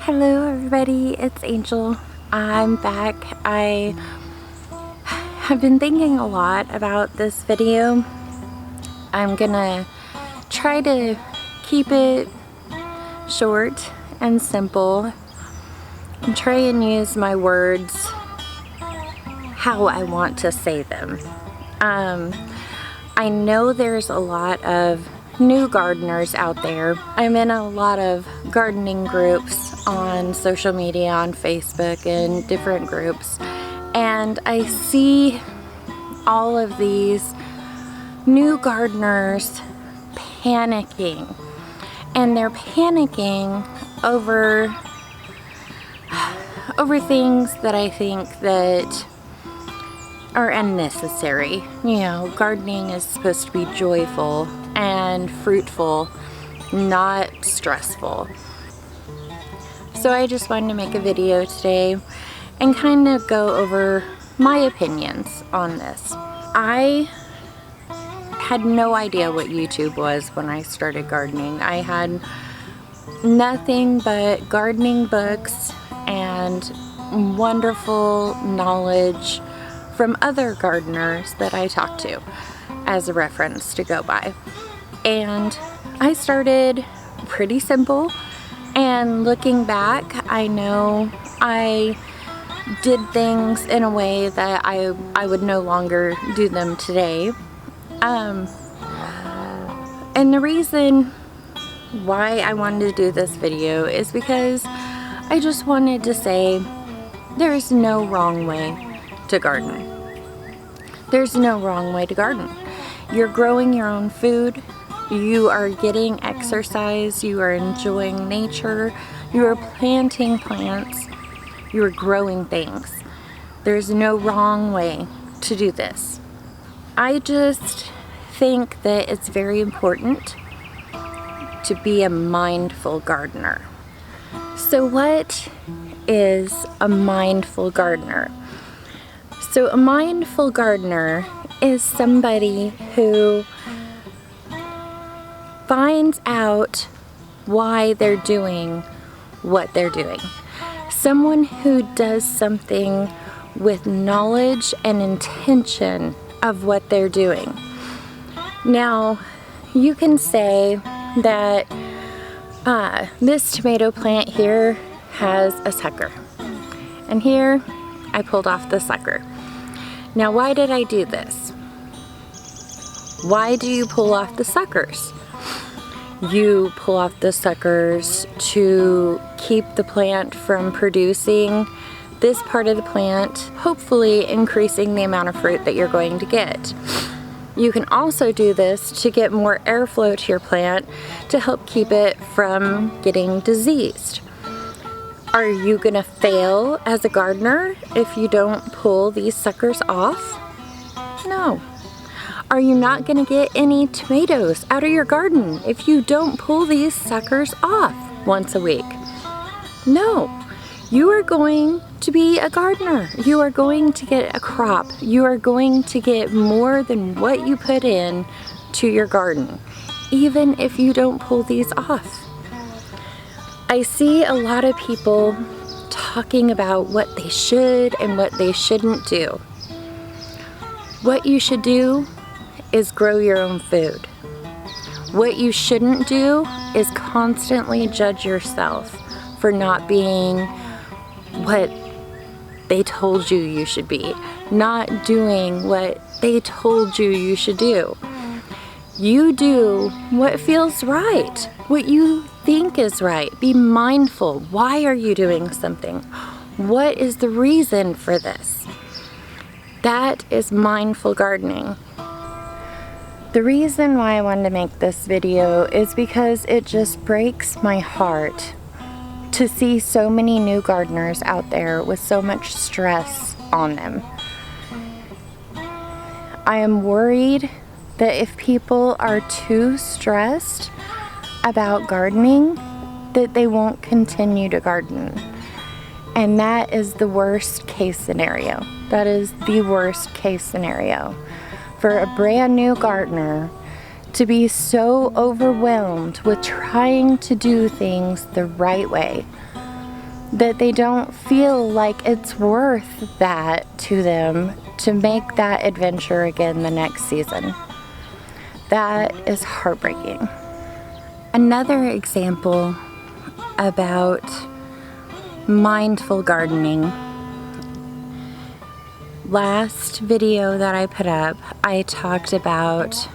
Hello everybody, it's Angel. I'm back. I have been thinking a lot about this video. I'm gonna try to keep it short and simple and try and use my words how I want to say them. I know there's a lot of new gardeners out there. I'm in a lot of gardening groups on social media, on Facebook and different groups, and I see all of these new gardeners panicking, and they're panicking over things that I think that are unnecessary. You know, gardening is supposed to be joyful and fruitful, not stressful. So I just wanted to make a video today and kind of go over my opinions on this. I had no idea what YouTube was when I started gardening. I had nothing but gardening books and wonderful knowledge from other gardeners that I talked to as a reference to go by. And I started pretty simple, and looking back, I know I did things in a way that I would no longer do them today. And the reason why I wanted to do this video is because I just wanted to say there's no wrong way to garden. There's no wrong way to garden. You're growing your own food. You are getting exercise, you are enjoying nature, you are planting plants, you are growing things. There's no wrong way to do this. I just think that it's very important to be a mindful gardener. So what is a mindful gardener? So a mindful gardener is somebody who finds out why they're doing what they're doing. Someone who does something with knowledge and intention of what they're doing. Now, you can say that this tomato plant here has a sucker, and here I pulled off the sucker. Now, why did I do this? Why do you pull off the suckers? You pull off the suckers to keep the plant from producing this part of the plant, hopefully increasing the amount of fruit that you're going to get. You can also do this to get more airflow to your plant to help keep it from getting diseased. Are you gonna fail as a gardener if you don't pull these suckers off? No. Are you not gonna get any tomatoes out of your garden if you don't pull these suckers off once a week? No. You are going to be a gardener. You are going to get a crop. You are going to get more than what you put in to your garden, even if you don't pull these off. I see a lot of people talking about what they should and what they shouldn't do. What you should do is grow your own food. What you shouldn't do is constantly judge yourself for not being what they told you you should be, not doing what they told you you should do. You do what feels right, what you think is right. Be mindful. Why are you doing something? What is the reason for this? That is mindful gardening. The reason why I wanted to make this video is because it just breaks my heart to see so many new gardeners out there with so much stress on them. I am worried that if people are too stressed about gardening, that they won't continue to garden. And that is the worst case scenario. That is the worst case scenario. For a brand new gardener to be so overwhelmed with trying to do things the right way, that they don't feel like it's worth that to them to make that adventure again the next season. That is heartbreaking. Another example about mindful gardening. Last video that I put up, I talked about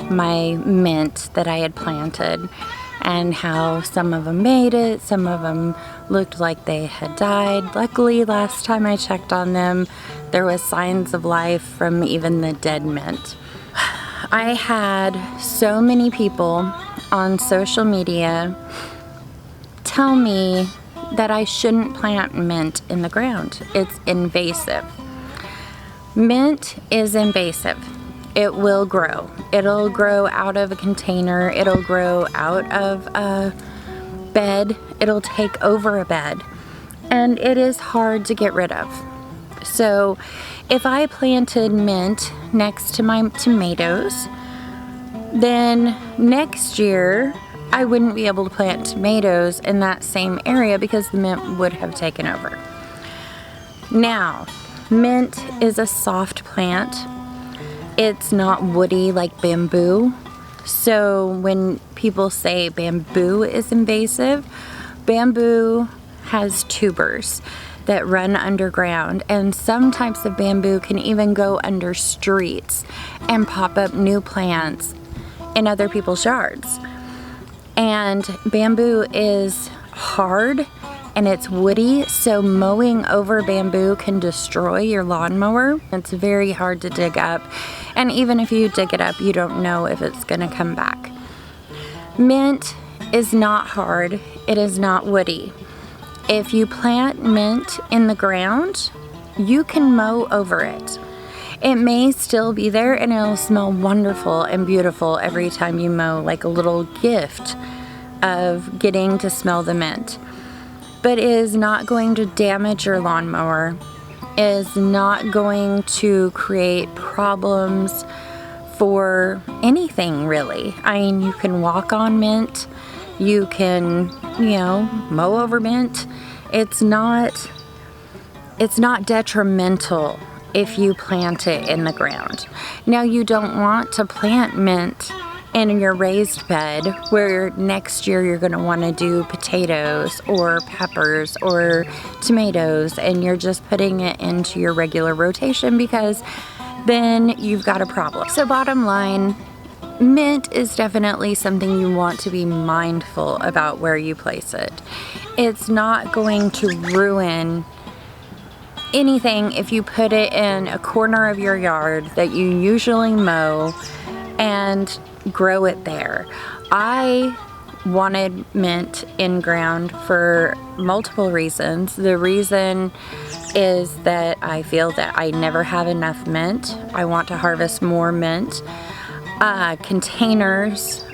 my mint that I had planted and how some of them made it, some of them looked like they had died. Luckily, last time I checked on them, there was signs of life from even the dead mint. I had so many people on social media tell me that I shouldn't plant mint in the ground. It's invasive. Mint is invasive. It will grow. It'll grow out of a container. It'll grow out of a bed. It'll take over a bed. And it is hard to get rid of. So if I planted mint next to my tomatoes, then next year I wouldn't be able to plant tomatoes in that same area because the mint would have taken over. Now, mint is a soft plant. It's not woody like bamboo. So when people say bamboo is invasive, bamboo has tubers that run underground, and some types of bamboo can even go under streets and pop up new plants in other people's yards. And bamboo is hard and it's woody, so mowing over bamboo can destroy your lawnmower. It's very hard to dig up, and even if you dig it up, you don't know if it's gonna come back. Mint is not hard, it is not woody. If you plant mint in the ground, you can mow over it. It may still be there and it'll smell wonderful and beautiful every time you mow, like a little gift of getting to smell the mint. But it is not going to damage your lawnmower. It is not going to create problems for anything really. I mean, you can walk on mint, you can, mow over mint. It's not detrimental if you plant it in the ground. Now, you don't want to plant mint in your raised bed where next year you're going to want to do potatoes or peppers or tomatoes, and you're just putting it into your regular rotation, because then you've got a problem. So bottom line, mint is definitely something you want to be mindful about where you place it. It's not going to ruin anything if you put it in a corner of your yard that you usually mow and grow it there. I wanted mint in ground for multiple reasons. The reason is that I feel that I never have enough mint. I want to harvest more mint. Containers,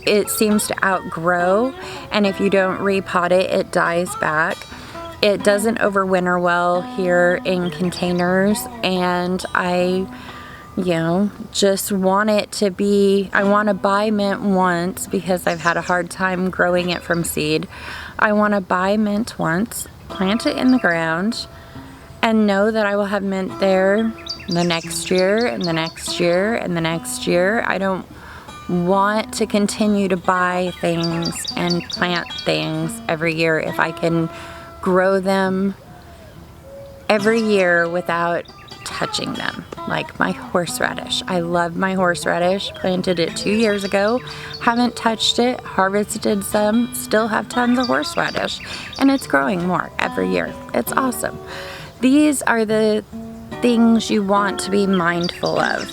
it seems to outgrow, and if you don't repot it, it dies back. It doesn't overwinter well here in containers, and I just want it to be, I want to buy mint once because I've had a hard time growing it from seed. I want to buy mint once, plant it in the ground, and know that I will have mint there the next year and the next year and the next year. I don't want to continue to buy things and plant things every year if I can grow them every year without touching them. Like my horseradish. I love my horseradish. Planted it 2 years ago. Haven't touched it. Harvested some. Still have tons of horseradish. And it's growing more every year. It's awesome. These are the things you want to be mindful of.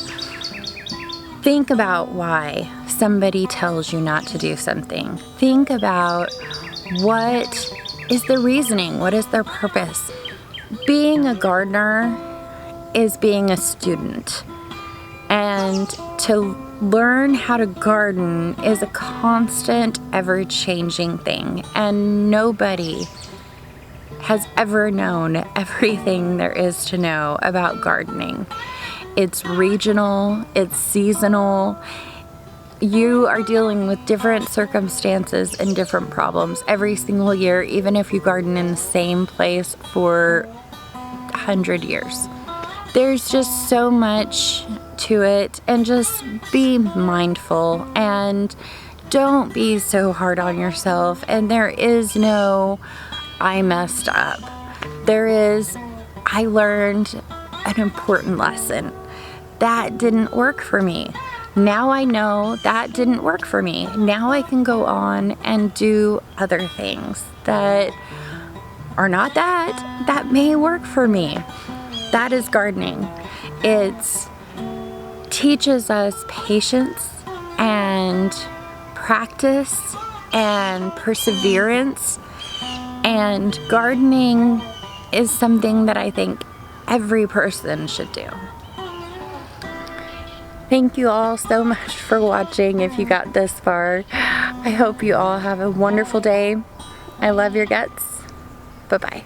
Think about why somebody tells you not to do something. Think about what is the reasoning? What is their purpose? Being a gardener is being a student, and to learn how to garden is a constant, ever-changing thing, and nobody has ever known everything there is to know about gardening. It's regional, it's seasonal, You are dealing with different circumstances and different problems every single year, even if you garden in the same place for 100 years. There's just so much to it, and just be mindful and don't be so hard on yourself. And there is no I messed up. There is I learned an important lesson. That didn't work for me. Now I know that didn't work for me. Now I can go on and do other things that are not that may work for me. That is gardening. It teaches us patience and practice and perseverance, and gardening is something that I think every person should do. Thank you all so much for watching if you got this far. I hope you all have a wonderful day. I love your guts. Bye-bye.